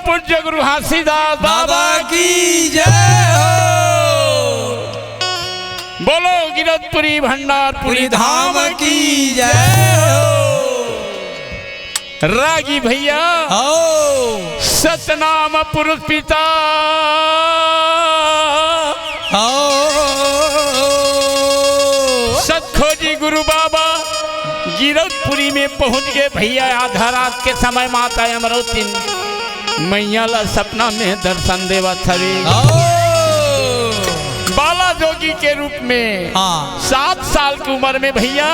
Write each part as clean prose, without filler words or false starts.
पूज्य गुरु घासीदास बाबा की जय हो। बोलो गिरधपुरी भंडारपुरी धाम की जय हो। रागी भैया हो सतनाम पुरुष पिता सतखोजी गुरु बाबा गिरधपुरी में पहुंच गए भैया। आधा रात के समय माता अमरवती मैया ला सपना में दर्शन देवा थवे बाला जोगी के रूप में 7 साल की उम्र में भैया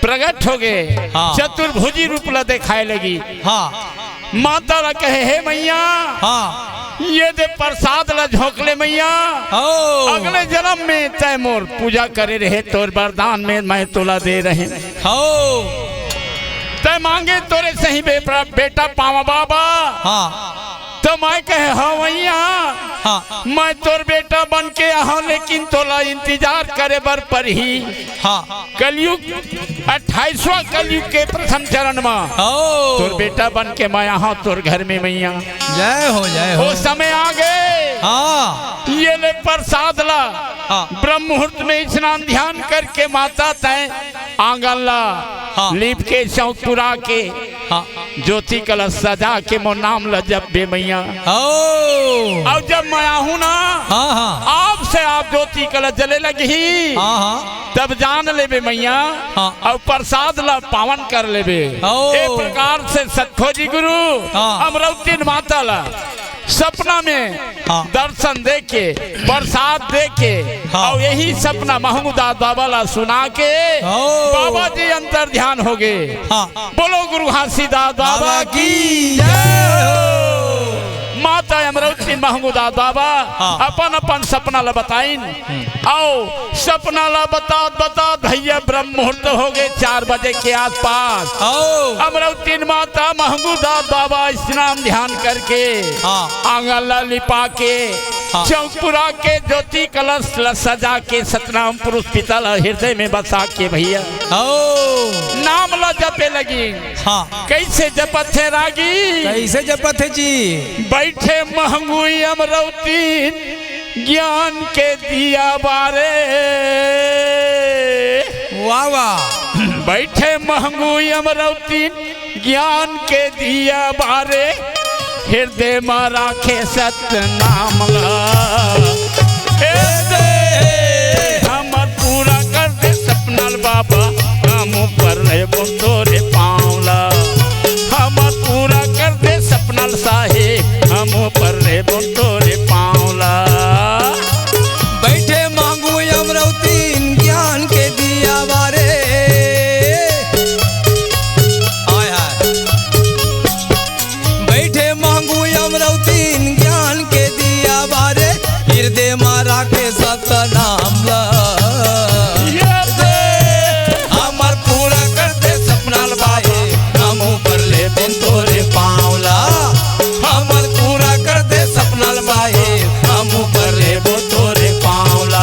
प्रकट हो गए। चतुर्भुजी रूप ला दिखाए लगी। माता ला कहे हे मैया ये दे प्रसाद ला झोंकले मैया अगले जन्म में तय मोर पूजा करे रहे तोर वरदान में मैं तोला दे रहे तय मांगे तोरे से ही बेटा पावा बाबा। तो मैं कहे हाँ मैया मैं तोर बेटा बन के यहाँ लेकिन तोला इंतजार करे बर पर ही कलयुग 28वां कलयुग के प्रथम चरण में तोर बेटा बन के मैं यहाँ तोर घर में मैया जय हो जय हो। वो समय आ गए ये ले प्रसाद ला ब्रह्म मुहूर्त में स्नान ध्यान करके माता तय आंगन ला लीप के चौक पुरा के ज्योति कलश सजा के मोर नाम ला जब बे मैया अब जब मैं आहू ना आप से आप ज्योति कलश जले लगी तब जान ले बे मैया और प्रसाद ला पावन कर ले बे। एक प्रकार से सतखोजी गुरु अमरवती माता ला सपना में दर्शन दे के प्रसाद दे के और यही सपना महमूदास बाबा ला सुना के बाबा जी अंतर ध्यान हो गए। बोलो गुरु घासीदास बाबा की जय हो। माता अमरवती महमूदास बाबा अपन अपन सपना ला बताइन आओ सपना ला बता भैया ब्रह्म मुहूर्त हो गए 4 बजे के आसपास। अमरवती माता महमूदास बाबा स्नान ध्यान करके आंगन ला लिपा के चौपुरा के ज्योति कलश सजा के सतनाम पुरुष पिता हृदय में बसा के भैया नाम ला जपे लगी। कैसे जपत है रागी कैसे जपत है जी। बैठे महंगुई अमरवती ज्ञान के दिया बारे वाह वाह। बैठे महंगुई अमरवती ज्ञान के दिया बारे हृदय में राखे सत्य नाम हमर पूरा कर दे सपना बाबा हम पर तोरे पावला हमर पूरा कर दे सपना साहेब हम पर तोरे पावला। बैठे मांगू अमरवती ज्ञान के दिया बारे बैठे मांगू अमरवती ज्ञान के दिया बारे हृदय मारा के सत नाम ला हमर पूरा कर दे सपना बाहे हम पर ले तोरे पावला हमर पूरा कर दे सपना बाहे हम पर ले तोरे पावला।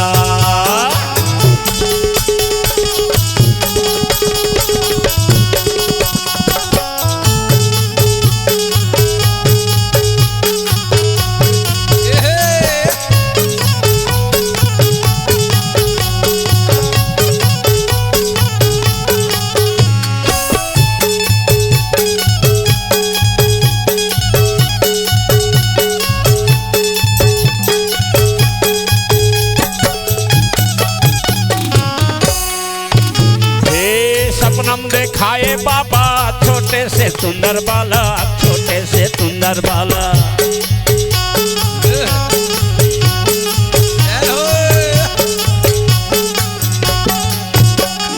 देखाए बाबा छोटे से सुंदर बाला छोटे से सुंदर बाला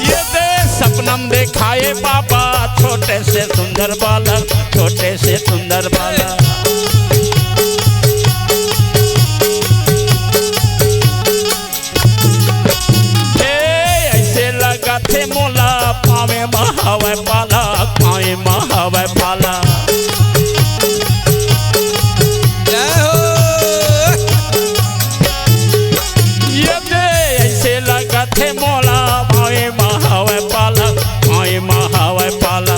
ये दे सपनम देखाए बाबा छोटे से सुंदर बाला छोटे से सुंदर बाला। ऐसे लगा थे मोला पावे महावे पाला पावे महावे पाला। ये दे ऐसे लगा थे मोला पावे महावे पाला पावे महावे पाला।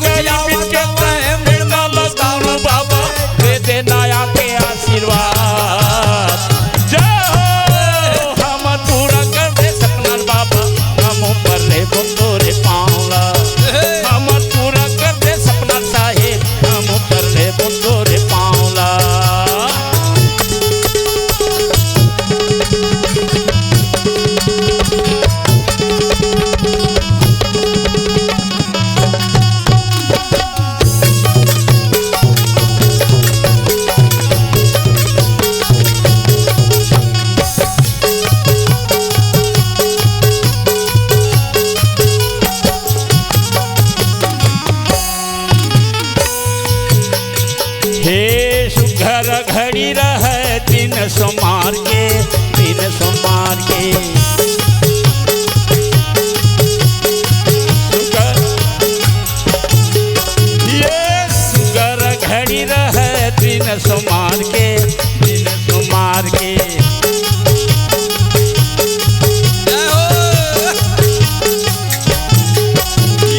गुजिया बतावे मृणमा मुस्कान बाबा दे देना आके आशीर्वाद जय हो हम पूरा कर दे सपना बाबा हम ऊपर रे बंदो रे पावला हम पूरा कर दे सपना साहेब हम ऊपर रे बंदो रे पावला हे सुघर घड़ी रहे दिन सोमार के ये सुघर घड़ी रहे दिन सोमार के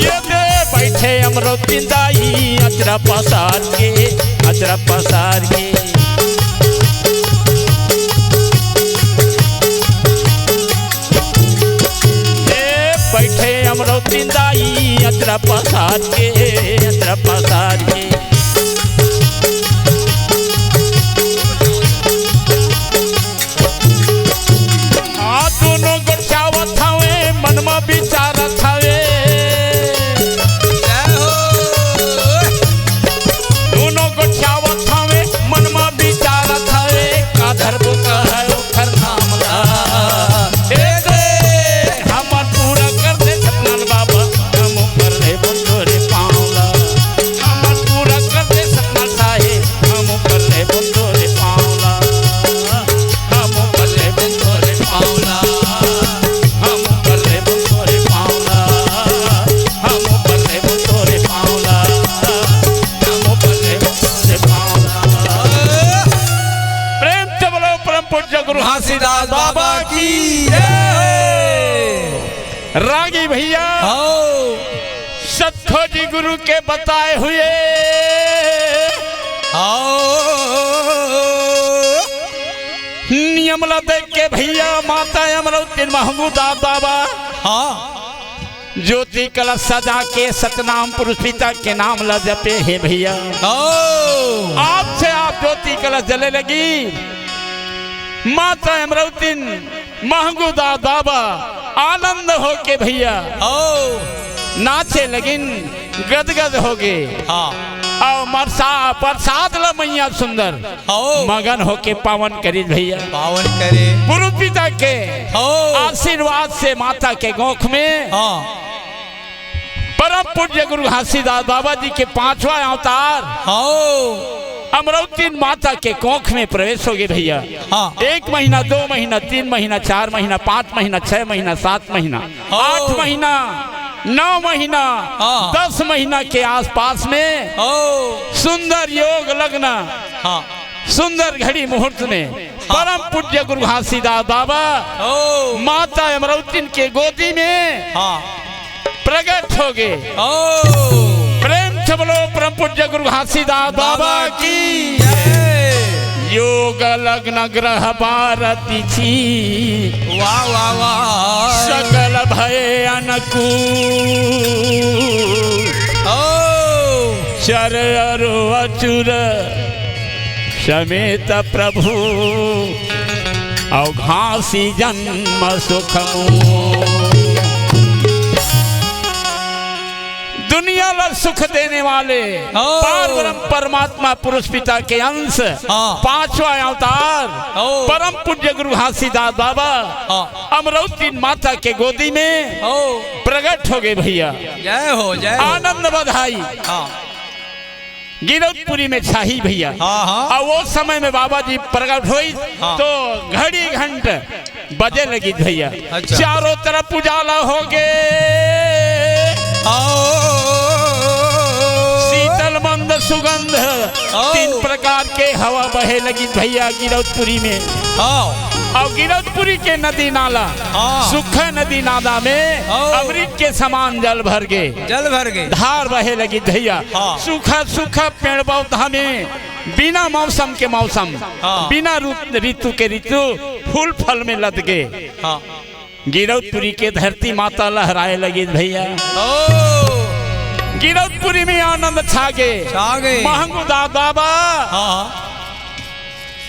ये दे बैठे अमरो पिंदाई अचरा पसार के बैठे अमरो पिंदाई अचरा पसार के दोनों गोचावत हवे मनमा विचारत हवे दोनों गोचावत हवे मनमा विचारत हवे का धर्म का है ओखर नामला हम पूरा कर दे सपना बाबा हम ऊपर रे बंदो रे पावला हम पूरा कर दे सपना साहेब हम ऊपर रे बंदो रे पावला हम ऊपर रे बंदो रे पावला हम ऊपर रे बंदो रे पावला हम ऊपर रे बंदो रे पावला हम ऊपर रे बंदो रे पावला प्रेम से बोलो परम पूज्य गुरु घासीदास बाबा की रागी भैया सत्थो जी गुरु के बताए हुए नियम ला देख के भैया माता अमरौती महमूदा बाबा ज्योति कलश सजा के सतनाम पुरुष पिता के नाम ला जपे है भैया आपसे आप ज्योति कलश जले लगी माता अमरौती महमूदा बाबा आनंद हो के भैया नाचे लगिन गदगद हो गए और प्रसाद ला मैया सुंदर मगन होके पावन करी भैया पावन करे पुरुष पिता के आशीर्वाद से माता के गोख में परम पूज्य गुरु घासीदास बाबा जी के 5वां अवतार अमरौती माता के कोख में प्रवेश हो गए भैया 1 महीना 2 महीना 3 महीना 4 महीना 5 महीना 6 महीना 7 महीना 8 महीना 9 महीना 10 महीना के आसपास में सुंदर योग लग्न सुंदर घड़ी मुहूर्त में परम पूज्य गुरु घासीदास बाबा माता अमरौती के गोदी में प्रकट हो गए प्रेम से बोलो परम पूज्य गुरु घासीदास बाबा की योग लग्न ग्रह भारती छी वाह वाह वाह सकल भय अनुकूल चर अरु अचुर समेत प्रभु अवघासी जन्म सुखमू दुनिया ला सुख देने वाले पारब्रह्म परमात्मा पुरुष पिता के अंश 5वां अवतार परम पूज्य गुरु घासीदास बाबा अमरौती माता के गोदी में प्रकट हो गए भैया जय हो जय आनंद बधाई गिरौदपुरी में छाही भैया और वो समय में बाबा जी प्रकट हुई तो घड़ी घंट बजे लगी भैया चारों तरफ उजाला हो गए शीतल मंद सुगंध 3 प्रकार के हवा बहे लगी भैया गिरौदपुरी में और गिरधपुरी के नदी नाला सूखा नदी नाला में अमृत के समान जल भर गए धार बहे लगी भैया। सूखा सूखा पेड़ पौधा में बिना मौसम के मौसम बिना ऋतु के ऋतु फूल फल में लद गए। गिरधपुरी के धरती माता लहराए लगी भैया। गिरधपुरी में आनंद छा गए। महंगू दादा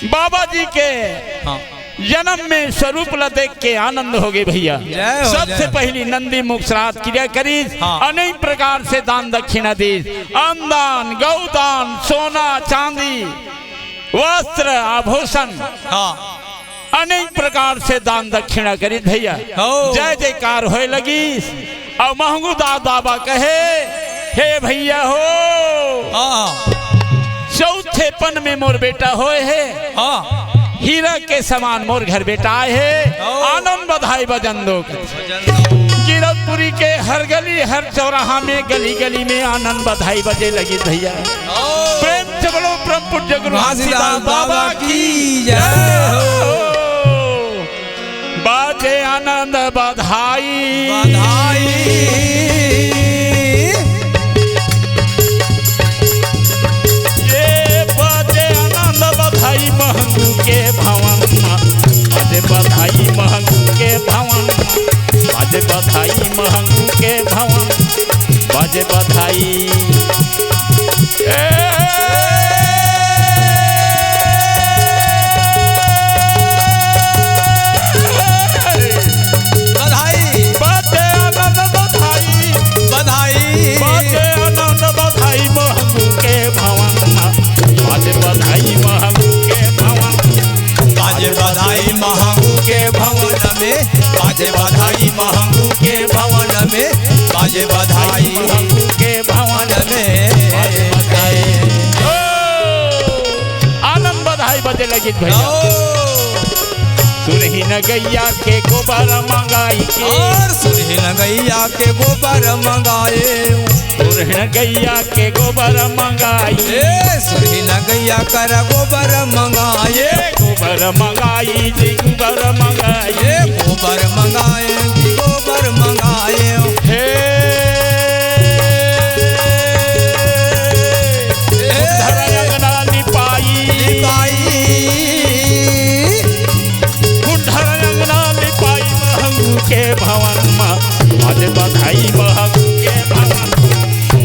बाबा जी के जन्म में स्वरूप ला देख के आनंद हो गए भैया। सबसे पहली नंदी मुख श्राद्ध क्रिया करी। अनेक प्रकार से दान दक्षिणा दी। अन्नदान गौदान सोना चांदी वस्त्र आभूषण अनेक प्रकार से दान दक्षिणा करी भैया। जय जयकार होए लगी। और महंगू दादा कहे हे भैया हो चौथे पन में मोर बेटा होए है। हीरा के समान मोर घर बेटा आए है। आनंद बधाई बजन दो। गिरधपुरी के हर गली हर चौराहा में गली गली में आनंद बधाई बजे लगी भैया। प्रेम से बोलो परम पूज्य गुरु घासीदास बाबा की जय। बाजे आनंद बधाई ये बाजे आनंद बधाई महंगू के भवन। बाजे बधाई महंगू के भवन। बाजे बधाई महंगू के भवन। बाजे बधाई बधाई महंगू के भवन में। बाजे बधाई महंगू के भवन में। बाजे बधाई महंगू के भवन में। आनंद बधाई बजे लगी भैया। सुरही न गैया के गोबर मंगाई के। और सुरही न गैया के गोबर मंगाए। सुरही न गैया के गोबर मंगाई। सुरही न गैया कर गोबर मंगाए। गोबर मंगाई जी गोबर मंगाए। गोबर मंगाए जी गोबर मंगाए। हे अंगना लिपाई के भवन में। बाजे बधाई महंगू के भवन।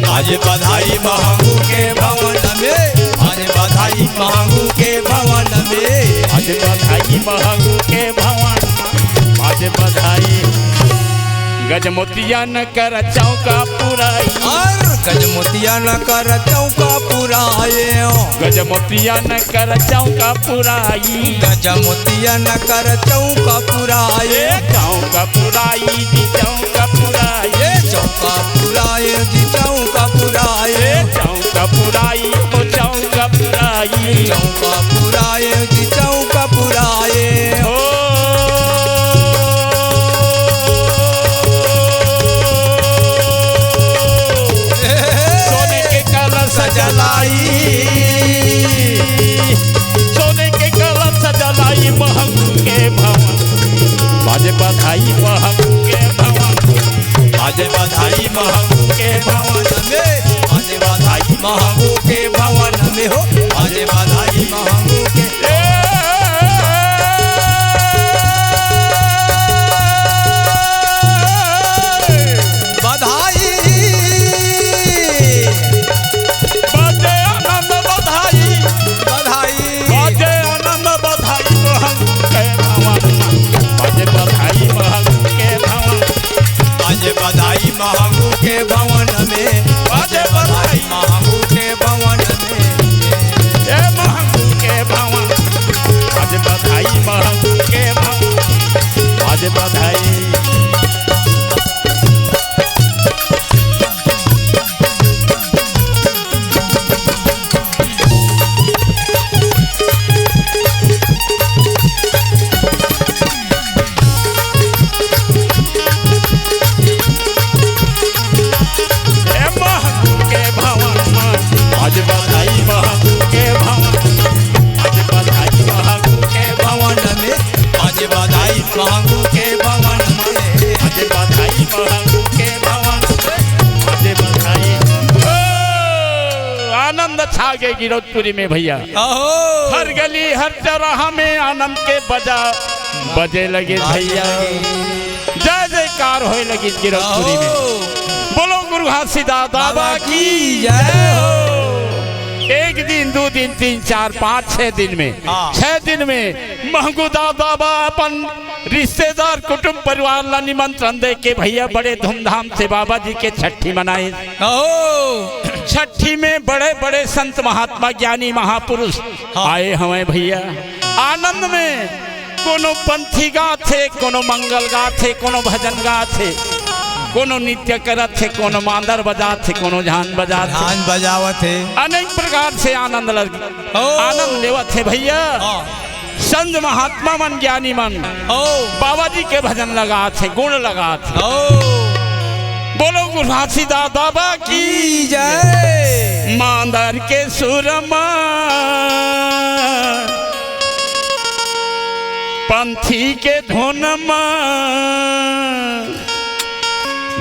बाजे बधाई महंगू के भवन में। बाजे बधाई महंगू के भवन में। बाजे बधाई महंगू के भवन। बाजे बधाई गजमोतिया न कर चौका पुराई। और गजमोतिया न कर चौका पुराए। गजमोतिया न कर चौका पुराई। गजमोतिया न कर चौका पुराए। चौका पुराई जी चौका पुराई। चौका पुराए जी चौका पुराए। चौका पुराई ओ चौका पुराई। चौका पुराए जी चौका पुराए। सजलाई सोने के कलश सजलाई महंगू के भवन। बाजे बधाई महंगू के भवन। बाजे बधाई महंगू के भवन में। बाजे बधाई महंगू के भवन में हो। बाजे बधाई महंगू के बधाई। बाजे छा गए गिरौदपुरी में भैया। हर गली हर चौराहा में आनंद के बजे लगे भैया। जय जयकार होए लगी गिरौदपुरी में। बोलो गुरु घासीदास बाबा की जय हो। एक दिन, 2 दिन, 3, 4, 5, 6 दिन में 6 दिन में महंगूदा बाबा अपन रिश्तेदार कुटुंब परिवार ला निमंत्रण दे के भैया बड़े धूमधाम से बाबा जी के छठी मनाए। छठी में बड़े बड़े संत महात्मा ज्ञानी महापुरुष आए हमें भैया। आनंद में कोनो पंथी गा थे, कोनो मंगल गा थे, कोनो भजन गा थे, कोनो नृत्य करत थे, कोनो मांदर बजा थे, कोनो झान बजावत थे। अनेक प्रकार से आनंद लेवत थे भैया। संत महात्मा मन ज्ञानी मन बाबा जी के भजन लगा थे, गुण लगा थे। बोलो गुरु घासीदास बाबा की जय। मांदर के सुरमा पंथी के धुनमा,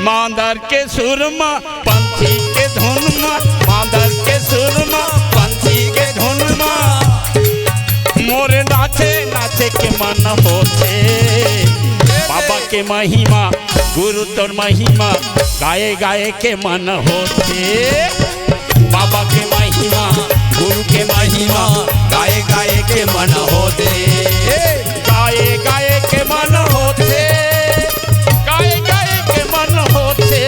मांदर के सुरमा पंथी के धुनमा, मांदर के सुरमा पंथी के धुनमा। मोरे नाचे नाचे के मन होते, बाबा के महिमा गुरु तोर महिमा गाए गाए के मन होते। बाबा के महिमा गुरु के महिमा गाए गाए के मन होते। गाए गाए के मन होते, गाए गाए के मन होते,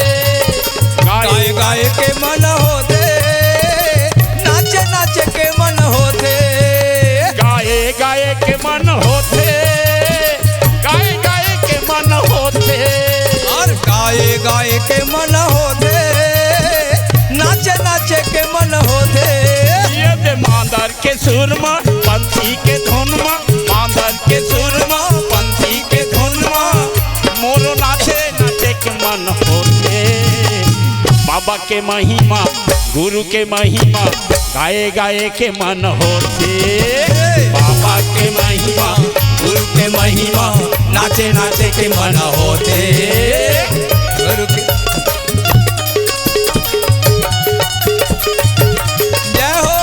गाए गाए के मन होते, नाचे नाचे के मन होते। गाए गाए के मन होते, गाए गाए के मन होते, और गाए गाए के मन होते, नाचे नाचे के मन होते। ये दे मांदर के सुरमा पंथी के धुनमा, मांदर के सुरमा पंथी के धुनमा। मोरो नाचे नाचे के मन होते। बाबा के महिमा गुरु के महिमा गाए गाए के मन होते। बाबा के महिमा गुरु के महिमा नाचे नाचे के मन होते। गुरु के जय हो।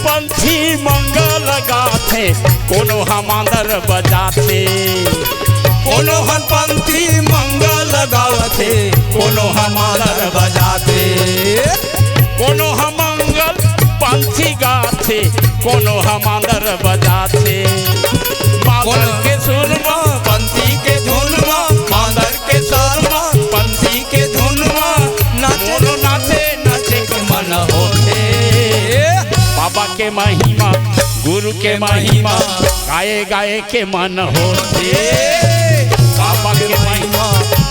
पंथी मंगल गाथे, कोनो हम आंदर बजाते, कोनो हम पंथी मंगल गाथे, कोनो हम आंदर बजाते, कोनो हम मंगल पंथी गाथे, कोनो हम आंदर बजाते। मांदर के सुरमा पंथी के धुनमा, मांदर के सुरमा पंथी के धुनमा। नाचे नाचे नाचे के मन होते। बाबा के महिमा गुरु के महिमा गाए गाए के मन होते। बाबा के महिमा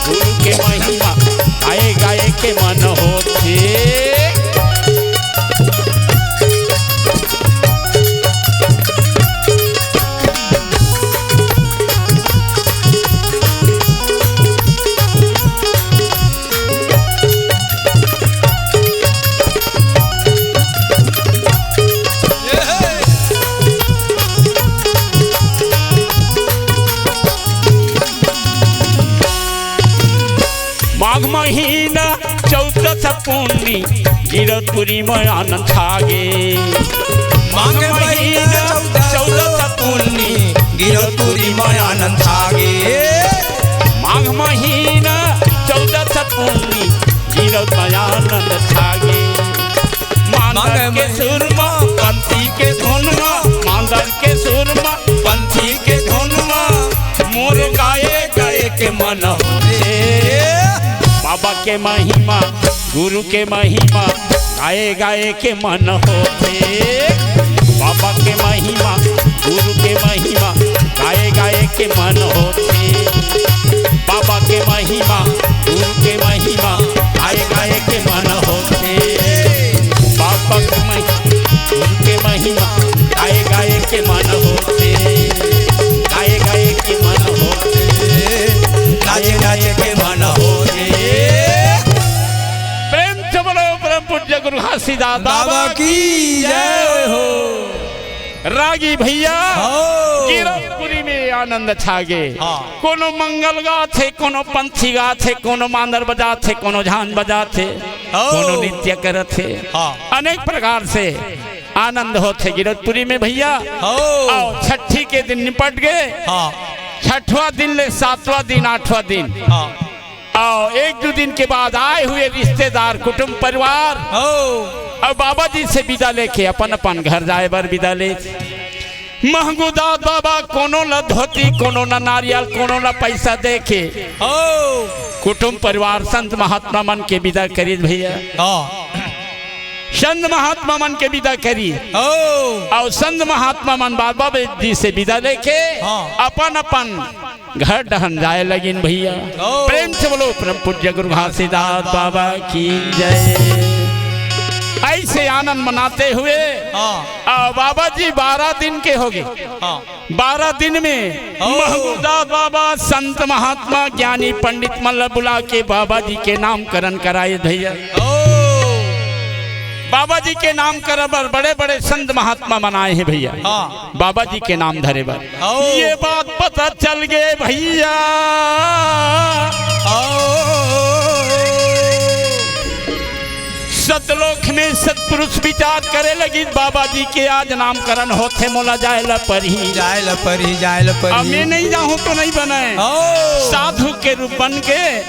गुरु के महिमा गाए गाए के मन होते। माघ महीना 14 पूर्णी गिरौदपुरी में आनंद छागे। माघ महीना 14 पूर्णी गिरौदपुरी में आनंद छागे। माघ महीना 14 पूर्णी गिरौद में आनंद छागे। मांदर के सुरमा पंथी के धुनमा, मांदर के सुरमा पंथी के धुनमा। मोर गाए गाए के मन होते। बाबा के महिमा गुरु के महिमा गाए गाए के मन होते। बाबा के महिमा गुरु के महिमा गाए गाए के मन होते। बाबा के महिमा गुरु के महिमा गाए गाए के मन होते। बाबा के महिमा गुरु के महिमा गाए गाए के मन होते। गाए गाए के मन होते, नाचे नाचे के मन होते। घासीदास बाबा की जय हो। रागी भैया हो। गिरधपुरी में आनंद छागे। हाँ। कोनो मंगल गाथे, कोनो पंथी गाथे, कोनो मांदर बजाथे, कोनो झांझ बजाथे, कोनो नृत्य करथे। हाँ। अनेक प्रकार से आनंद होते गिरधपुरी में भैया। हो। छठी के दिन निपट गए। हाँ। छठवां दिन ले 7वां दिन 8वां दिन। हाँ। और 1-2 दिन के बाद आए हुए रिश्तेदार कुटुंब परिवार और बाबा जी से विदा लेके अपन अपन घर जाए बर विदा ले। महंगूदास बाबा कोनो न धोती, कोनो न नारियल, कोनो न पैसा देके कुटुंब परिवार संत महात्मा मन के विदा करी भैया। संत महात्मा मन के विदा करी और संत महात्मा मन बाबा जी से विदा लेके अपन अपन घर डहन जाए लगिन भैया। प्रेम से बोलो परम पूज्य गुरु घासीदास बाबा की जय। ऐसे आनंद मनाते हुए बाबा जी 12 दिन के हो गए। 12 दिन में महंगूदास बाबा संत महात्मा ज्ञानी पंडित मन बुला के बाबा जी के नामकरण कराए भैया। बाबा जी के नाम कर बड़े बड़े संत महात्मा मनाए हैं भैया। बाबा जी के नाम धरे बर ये बात पता चल गए भैया। सतलोक में सतपुरुष विचार करे लगी बाबा जी के आज नामकरण होते मोला जायला पर ही अब मैं नहीं जाऊँ तो नहीं बनाए। साधु के रूप बन के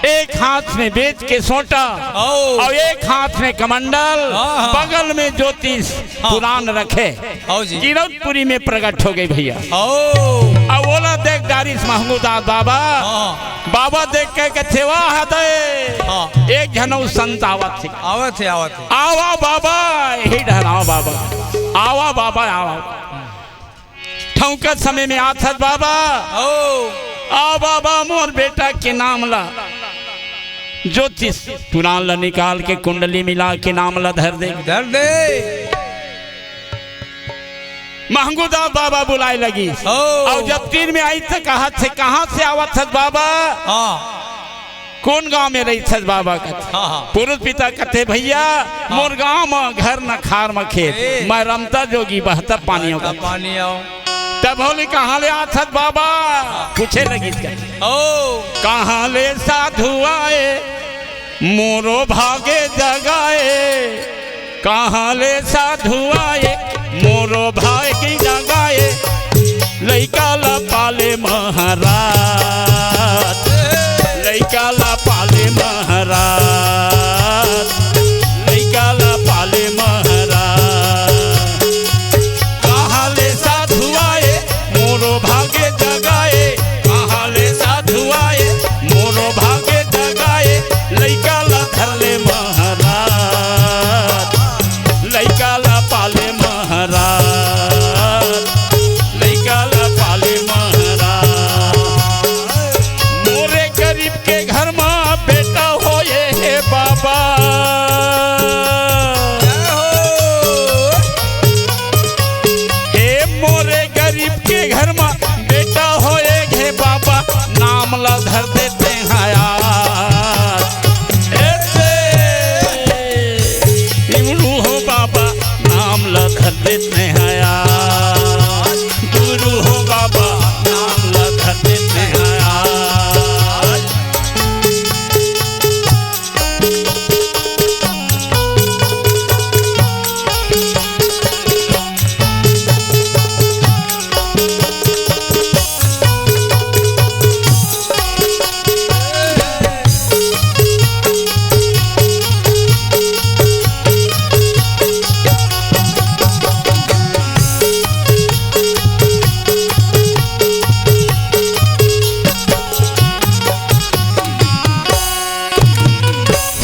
एक हाथ में बेच के सोटा और एक हाथ में कमंडल, बगल में ज्योतिष पुराण रखे गिरधपुरी में प्रकट हो गई भैया। अब बोला देख डारिस महंगूदास बाबा। बाबा देख के कथे वाह दे एक जनऊ संत आवत थे आवा बाबा यही डहराओ बाबा आवा बाबा आवा ठौकत समय में आथत बाबा। आ बाबा मोर बेटा के नाम ला ज्योतिष पुराण ला निकाल के कुंडली मिला के नाम ला धर दे। महंगूदास बाबा बुलाए लगी और जब तीन में आई थे कहाँ से आवत थे बाबा। कौन गांव में रही थे बाबा का पुरुष पिता कथे भैया मोर गांव में घर न खार में खेत मैं रमता जोगी बहता पानियों का पानी तब होली कहाँ ले आथत बाबा पूछे लगी कहाँ ले साधु आए मोरो भागे जगाए। कहाँ ले साधु आए मोरो भागे जगाए। लइका ला पाले महाराज लइका ला पाले महाराज लइका ला पाले महाराज। कहाँ ले साधु आए मोरो भागे जगाए। कहाँ ले साधु आए मोरो भागे जगाए। लइका ला धरले महाराज लइका ला पाले महाराज लइका ला पाले महाराज। मोरे गरीब के घर में बेटा होए हे बाबा। हे मोरे गरीब के घर में बेटा होए हे बाबा नाम ला धर देते हैं यार। हो बाबा नाम ला धर देते हैं यार। गुरु हो बाबा नाम ला धर देते हैं यार।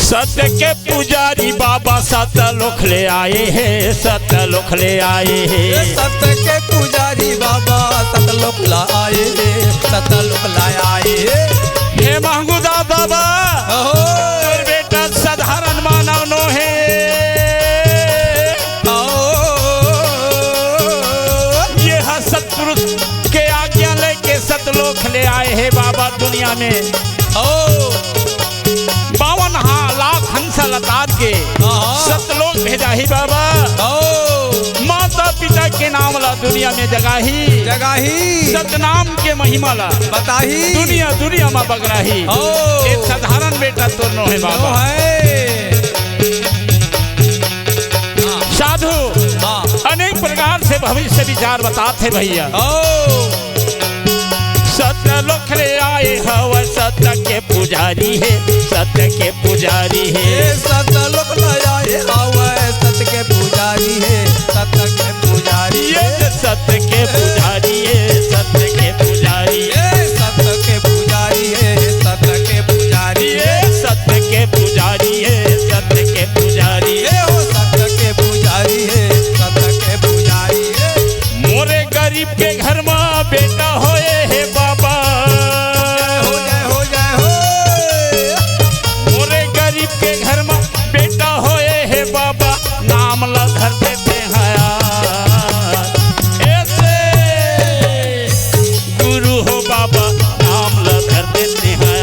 सत्य के पुजारी बाबा सतलोक ले आए हैं सतलोक ले आए हैं। सत्य के पुजारी बाबा सतलोक ला आए सतलोक ला आए। हे महंगूदास बाबा और बेटा साधारण मानव नो है। ये सतपुरुष के आज्ञा लेके सतलोक ले आए हैं बाबा दुनिया में। 52 लाख हंस लतार के जाही बाबा माता पिता के नाम ला दुनिया में जगाही सतनाम के महिमा ला बताही दुनिया दुनिया में बगराही एक साधारण बेटा तो नो है बाबा साधु अनेक प्रकार से भविष्य विचार बताते भैया सत्य लोखरे आए हवा सत्य के पुजारी है सत्य के पुजारी है सत्य लोक आए हवा सत्य के पुजारी है सत्य के पुजारी ये सत्य के पुजारी है सत्य के पुजारी है सत्य के पुजारी है सत्य के पुजारी है सत्य के पुजारी है सत्य के पुजारी है सत्य के पुजारी है सत्य के पुजारी है मोरे गरीब के घर में बेटा होए है बाबा हो जाए मोरे गरीब के घर में बेटा होए है बाबा नाम ला धर देते हैं ऐसे गुरु हो बाबा नाम ला धर देते हैं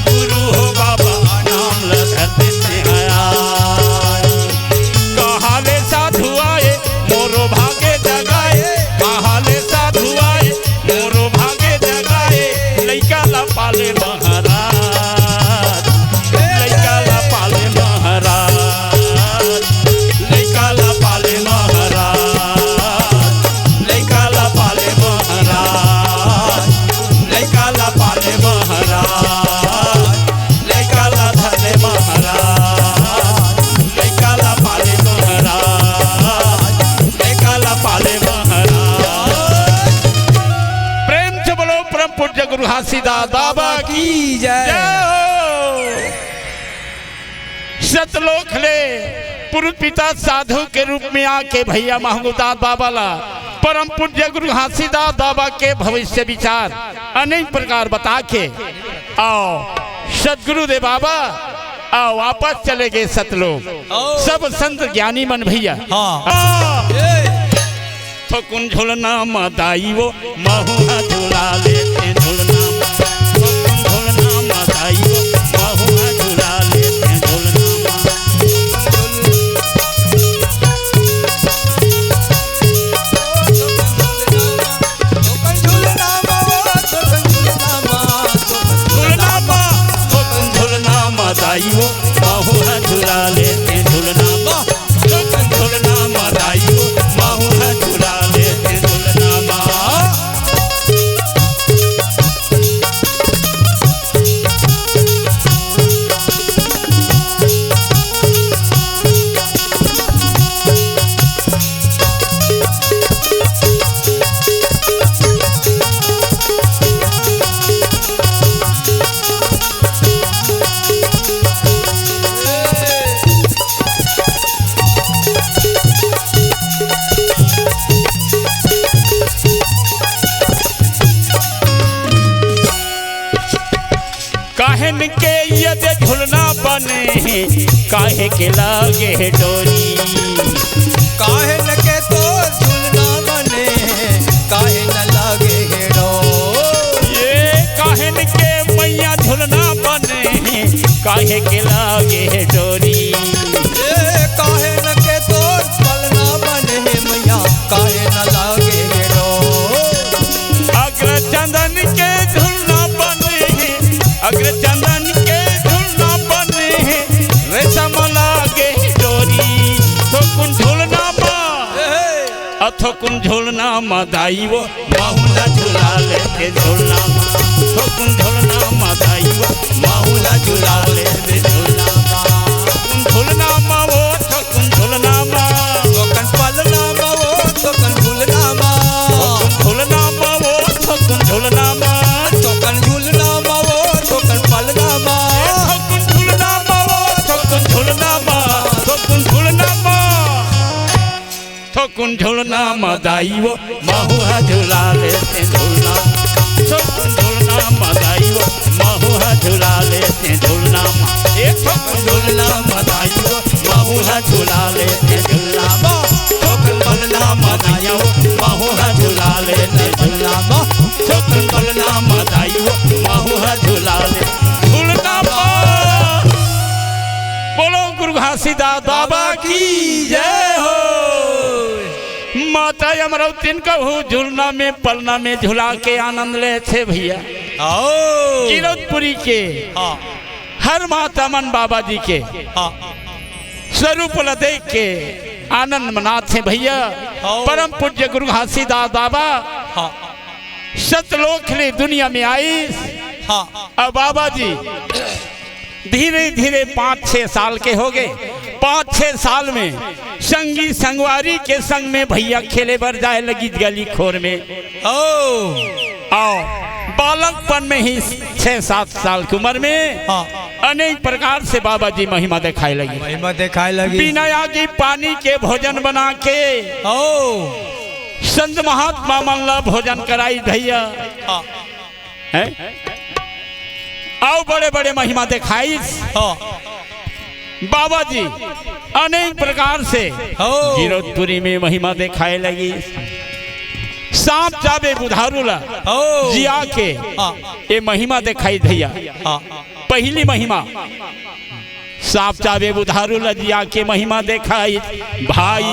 गुरु हो बाबा नाम ला धर देते हैं कहाले साधु आए मोरो भागे जगाए कहाले साधु आए मोरो भागे जगाए लइका ला पाले महाराज लइका ला पाले महाराज लइका ला पाले महाराज लइका ला पाले महाराज लइका ला पाले महाराज लइका ला धले महाराज लइका ला पाले महाराज लइका ला पाले महाराज प्रेम से बोलो परम पूज्य गुरु घासीदास बाबा की जय सतलोक ले पूर्व पिता साधु के रूप में आके भैया महंगूदास बाबा ला परम पूज्य गुरु घासीदास बाबा के भविष्य विचार अनेक प्रकार बता के आओ सतगुरु दे बाबा आओ वापस चले गए सतलोक सब संत ज्ञानी मन भैया थकुन झुलना मदाई वो महुआ झुला लेते झुलना थकुन झुलना मदाई वो महुआ झुला लेते झुलना झुलना मदाई वो महुआ झुला लेते झुलना झुलना मदाई वो महुआ झुला लेते झुलना काहन के यदि झुलना बने काहे के लागे डोरी काहे के तो झुलना बने काहे न लागे डोरी ये काहन के मैया झुलना बने काहे के लागे डोरी ये काहे न के तो झुलना बने मैया काहे न लागे डोरी अग्र चंदन के झुलना बने अग्र चंदन के झुलना बने रेशम लागे डोरी थोकुन झुलना थोकुन झुलना मदाई वो माहुला झुला लेते झुलना थोकुन झुलना मदाई वो माहुला झुला लेते झुलना झुलना वो थोकुन झुलना थोकन पलना वो थोकन झुलना झुलना वो थोकुन झुलना थोकन झुलना वो थोकन पलना थोकुन झुलना वो थोकुन झुलना थोकुन झुलना थोकुन झुलना मदाई वो महुआ झुला लेते झुलना थोकुन झुलना मदाई वो महुआ झुला लेते झुलना थोकुन झुलना मदाई वो महुआ झुला लेते झुलना थोकुन पलना मदाई वो महुआ झुला लेते झुलना थोकुन पलना मदाई वो महुआ झुला ले झुलना बोलो गुरु घासीदास बाबा की जय हो। माता अमरावतीन कहू झूलना में पलना में झुला के आनंद ले थे भैया। गिरौदपुरी के हर माता मन बाबा जी के स्वरूप देख के आनंद मनाते भैया। परम पूज्य गुरु घासीदास बाबा सतलोक ने दुनिया में आई। अब बाबा जी धीरे धीरे 5-6 साल के हो गए। 5-6 साल में संगी संगवारी के संग में भैया खेले बर जाए लगी गली खोर में। आओ बालकपन में ही 6-7 साल की उम्र में अनेक प्रकार से बाबा जी महिमा दिखाए लगी। बिना आगे पानी के भोजन बना के संत महात्मा मल्ला भोजन कराई भैया। आओ बड़े बड़े महिमा दिखाई बाबा जी अनेक प्रकार से गिरौदपुरी में महिमा दिखाए लगी। सांप जाबे बुधारूला जिया के ये महिमा दिखाई भैया। पहली महिमा सांप जाबे बुधारूला जिया के महिमा दिखाई भाई।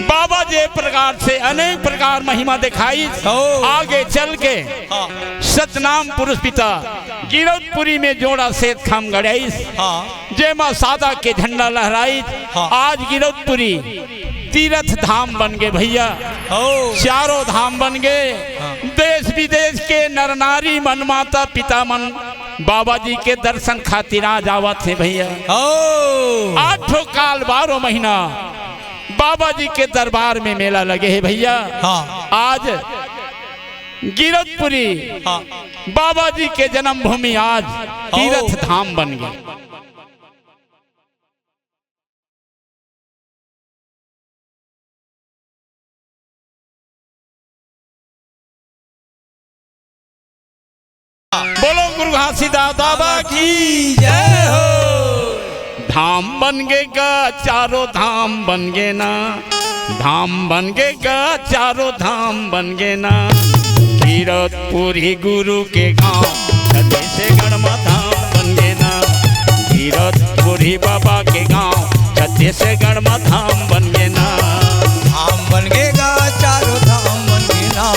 बाबा जी प्रकार से अनेक प्रकार महिमा दिखाई। आगे चल के सतनाम पुरुष पिता गिरौदपुरी में जोड़ा सेत खाम गड़ाई जय मां सादा के झंडा लहराई। आज गिरौदपुरी तीर्थ धाम बन गए भैया। चारों धाम बन गए। देश विदेश के नर नारी मन माता पिता मन बाबा जी के दर्शन खातिर आज आवत है भैया। 8 काल 12 महीना बाबा जी के दरबार में मेला लगे है भैया। आज गिरौदपुरी बाबा जी के जन्म भूमि आज तीर्थ धाम बन गई। बोलो गुरु घासीदास बाबा की जय हो। धाम बन गएगा चारों धाम बन गए ना। धाम बन गएगा चारों धाम बन गए ना। गिरौदपुरी गुरु के गांव छत्तीसगढ़ में धाम बन गए ना। गिरौदपुरी बाबा के गांव छत्तीसगढ़ में धाम बन गए ना। धाम बन गएगा चारों धाम बन गए ना।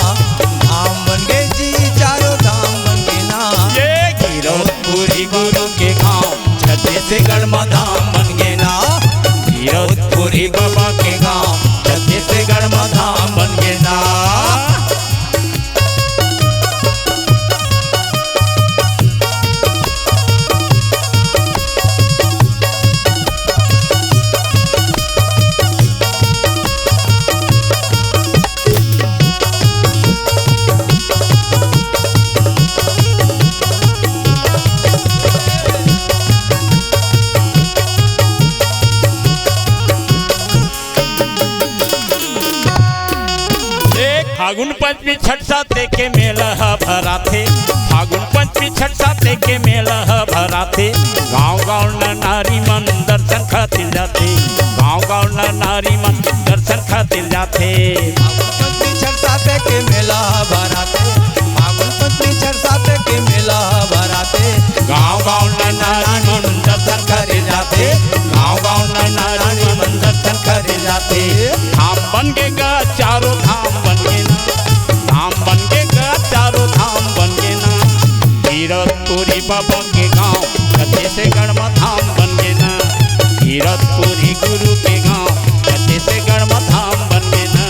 धाम बन गए जी चारों धाम बन गए ना। ये गिरौदपुरी गुरु के गांव छत्तीसगढ़ में धाम बन गए ना। गिरौदपुरी बाबा के गांव छत्तीसगढ़ में धाम बन गए ना। फागुन पंचमी छठ साते के मेला भरा थे। फागुन पंचमी छठ साते के मेला भरा थे। गाँव गाँव नारी मन दर्शन खातिर जाते। गाँव गाँव नारी मन दर्शन खातिर जाते। फागुन पंचमी छठ साते के मेला भरा थे। फागुन पंचमी छठ साते के मेला भरा थे। गाँव गाँव नारी मन दर्शन खातिर जाते। गाँव गाँव नारी मन दर्शन खातिर जाते। धाम बन गएगा चारों धाम बन गए ना। धाम बन गएगा चारों धाम बन गए ना। गिरौदपुरी बाबा के गांव छत्तीसगढ़ में धाम बन गए ना। गिरौदपुरी गुरु के गांव छत्तीसगढ़ में धाम बन गए ना।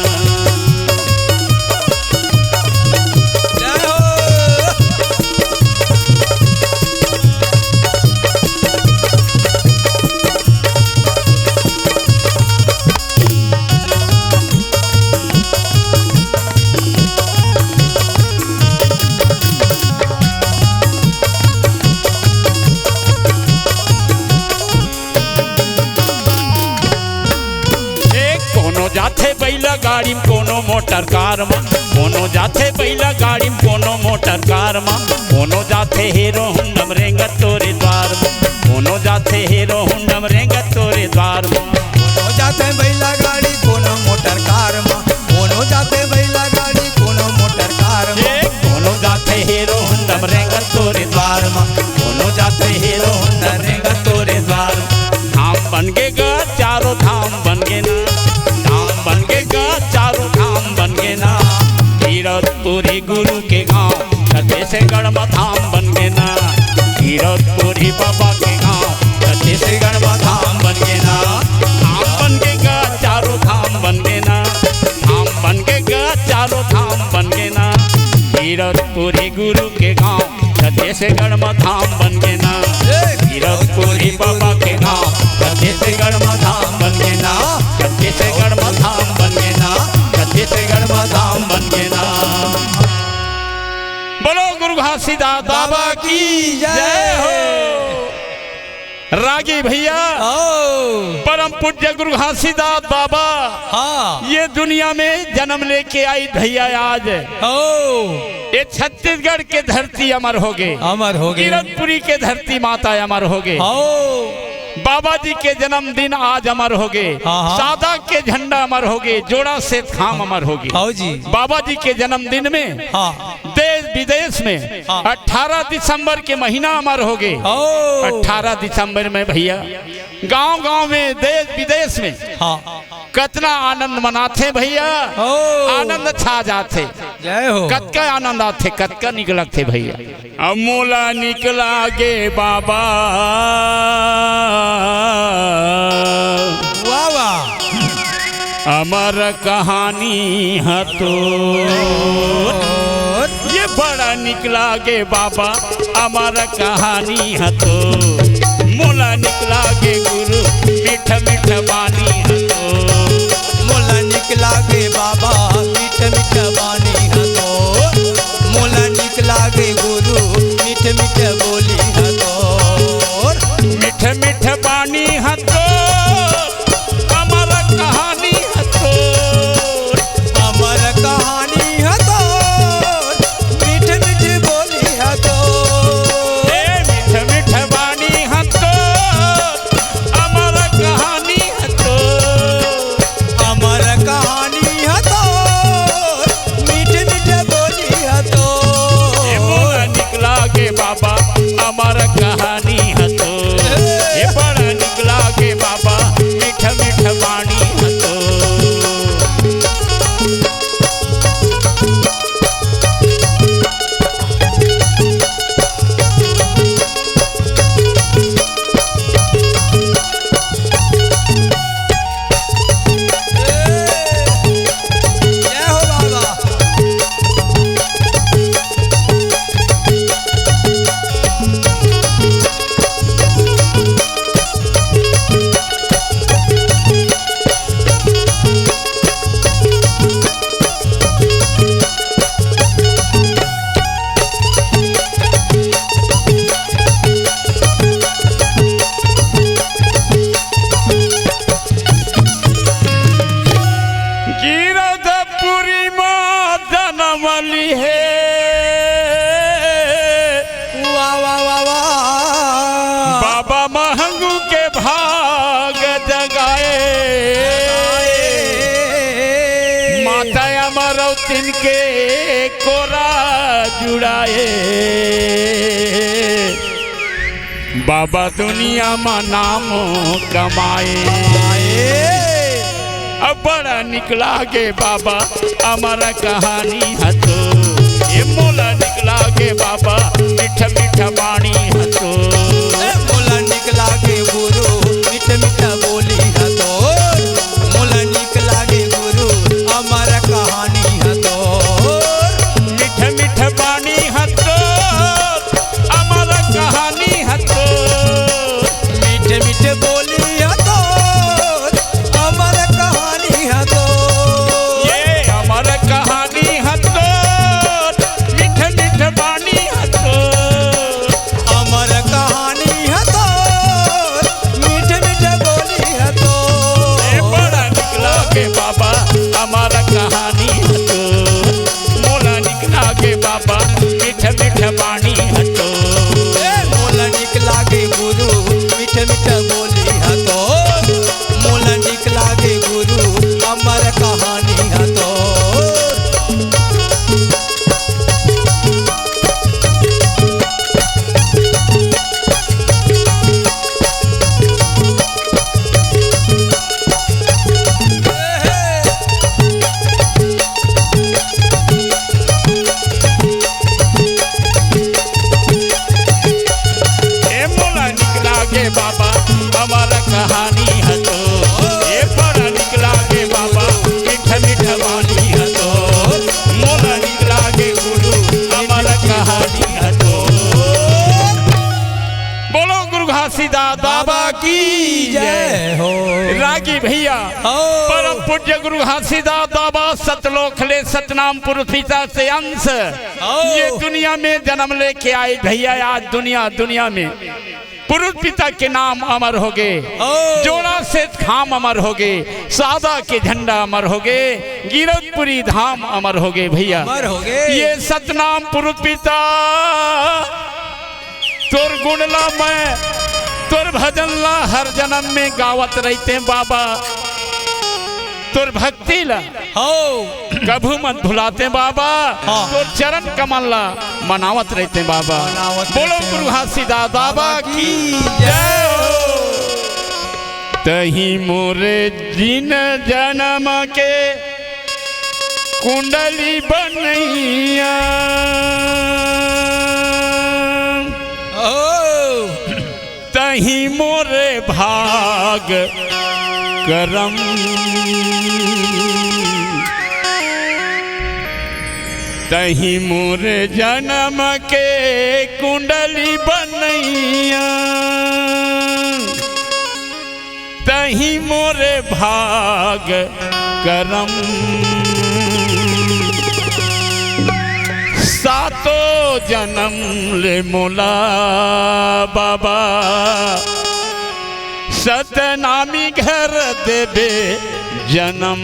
जय हो। जाते बैला गाड़ी में कोनो मोटर कार में। कोनो जाते बैला गाड़ी में कोनो मोटर कार में। कोनो जाते हीरो हुंडम रेंगा तोरे द्वार में। कोनो जाते हीरो हुंडम रेंगा तोरे द्वार में। कोनो जाते बैला गाड़ी कोनो मोटर कार में। कोनो जाते बैला गाड़ी कोनो मोटर कार में। कोनो जाते हीरो हुंडम रेंगा तोरे द्वार में। कोनो कीरतपुरी गुरु के गांव छत्तीसगढ़ धाम बन गए ना। कीरतपुरी बाबा के गांव छत्तीसगढ़ धाम बन गए ना। धाम बन के गा चारों धाम बन गए ना। धाम बन के गा चारों धाम बन गए ना। कीरतपुरी गुरु के गांव छत्तीसगढ़ धाम बन गए ना। कीरतपुरी बाबा के गांव छत्तीसगढ़ धाम बन गए ना। छत्तीसगढ़ धाम बन गए ना। छत्तीसगढ़ धाम बन गए ना। बोलो गुरु घासीदास बाबा की जय हो। रागी भैया परम पूज्य गुरु घासीदास बाबा ये दुनिया में जन्म लेके आई भैया आज। ये छत्तीसगढ़ के धरती अमर हो गए, अमर हो गए। कीरतपुरी के धरती माता अमर हो गए। बाबा जी के जन्मदिन आज अमर हो गए। सादा के झंडा अमर हो गए। जोड़ा से थाम अमर हो गए। बाबा जी के जन्मदिन में देश विदेश में 18 दिसंबर के महीना अमर हो गए। 18 दिसंबर में भैया गांव गांव में देश विदेश में कितना आनंद मनाते भैया। आनंद छा जाते। जय हो। कतका आनंद आते, कतका निकलत थे भैया। अब मोला निकला गे बाबा वाह वाह। अमर कहानी है तो ये बड़ा निकला गे बाबा अमर कहानी है तो। मोला निकला गे गुरु मीठ मीठ बानी है तो। मोला निकला गे बाबा मीठ मीठ बानी है तो। मोला निकला गे गुरु मीठ मीठ बोली है तो। मीठ मीठ बानी है तो अमर कहानी है तो। अमर कहानी है तो मीठ मीठ बोली है तो। मीठ मीठ बानी है तो अमर कहानी है तो। अमर कहानी है तो मीठ मीठ बोली है तो। मोला निकला गे बाबा अमर कहानी है तो। ये बड़ा निकला गे बाबा मीठ मीठ बानी है तो। जय हो बाबा। कीरतपुरी माँ जन्म ली है। वाह वाह वाह वाह। बाबा महंगू के भाग जगाए। माता अमरौतिन के कोरा जुड़ाए। बाबा दुनिया में नाम कमाए। अब बड़ा निकला गे बाबा अमर कहानी है तो। ये मोला निकला गे बाबा मीठ मीठ बाणी है तो। मोला निकला गे गुरु मीठ मीठ बोली है तो। मोला निकला गे गुरु अमर कहानी है तो। मीठ मीठ बाणी है तो अमर कहानी है तो। मीठ मीठ बोली है तो अमर कहानी है तो। ये अमर कहानी है तो मीठ मीठ बाणी है तो। भैया परम पूज्य गुरु घासीदास बाबा सतलोक ले सतनाम पुरुष पिता से अंश ये दुनिया में जन्म लेके आए भैया। आज दुनिया में पुरुष पिता के नाम अमर हो गए, जोड़ा से खाम अमर हो गए, सादा के झंडा अमर हो गए, गिरधपुरी धाम अमर हो गए भैया। ये सतनाम पुरुष पिता तोर गुणला मैं तोर भजन ला हर जन्म में गावत रहते बाबा, तोर भक्ति ला कभू मत भुलाते बाबा, तोर चरण कमल ला मनावत रहते बाबा। बोलो गुरु घासीदास बाबा की जय हो। तही मोरे जिन जन्म के कुंडली बनैया, तही मोरे भाग करम, तही मोरे जन्म के कुंडली बनैया, तही मोरे भाग करम। सातो जन्म ले मोला बाबा सतनामी घर देवे जन्म।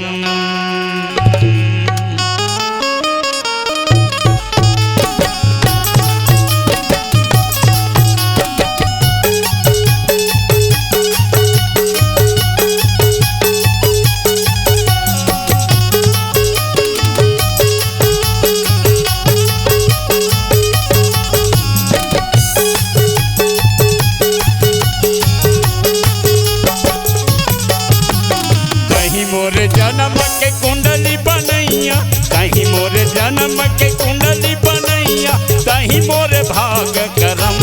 जन्म के कुंडली बनैया, कहीं मोरे जन्म के कुंडली बनैया, कहीं मोरे भाग करम।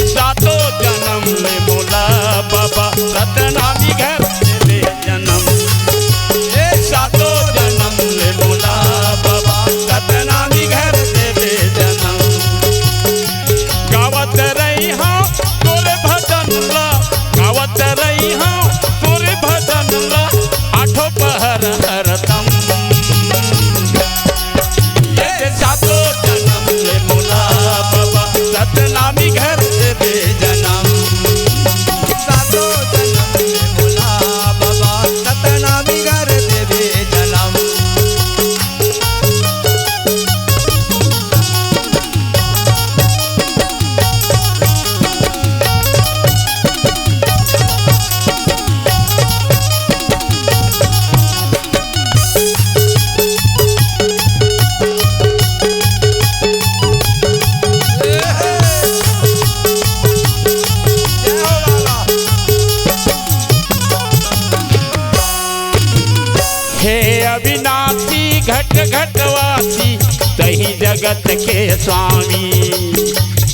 सातों जन्म ले मोला बाबा सतनामी घर देवे जन्म। सातों जन्म ले मोला बाबा सतनामी घर देवे जन्म। गावत रही हाँ तोरे भजन ला, गावत रही हाँ तोरे भजन ला, आठों पहर हरदम। ये सातों जन्म ले मोला बाबा सतनामी घर देवे जन्म। सातों जन्म ले मोला बाबा सतनामी घर देवे जन्म। अविनाशी घट घटवासी तही जगत के स्वामी।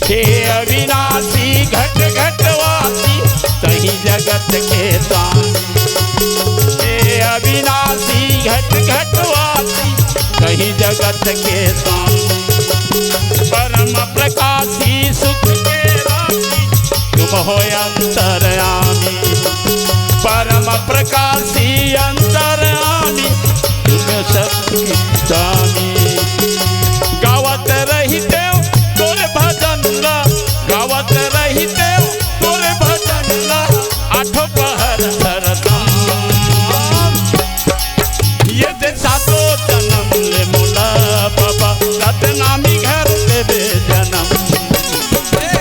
हे अविनाशी घट घटवासी तही जगत के स्वामी। हे अविनाशी घट घटवासी तही जगत के स्वामी। परम प्रकाशी सुख के राशि तुम हो अंतर्यामी। परम प्रकाशी अंतर्यामी सबकी स्वामी। गावत रहते तोरे भजन ला, गावत रहते तोरे भजन ला, आठों पहर हरदम। ये दे सातों जन्म ले मोला बाबा सतनामी घर देवे जन्म।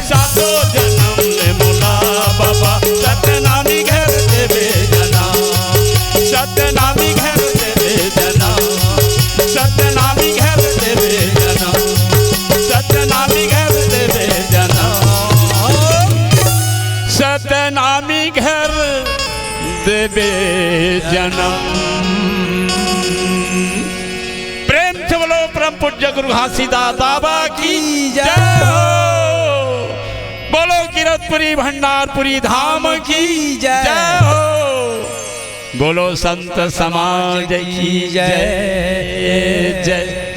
सातों जन्म ले मोला बाबा सतनामी घर देवे जन्म। सतनामी घर देवे जन्म। सतनामी घर देवे जन्म। सतनामी घर देवे जन्म। सतनामी घर देवे जन्म। प्रेम से बोलो परम पूज्य गुरु घासीदास बाबा की जय हो। बोलो गिरधपुरी भंडारपुरी धाम की जय हो। बोलो संत समाज की जय जय।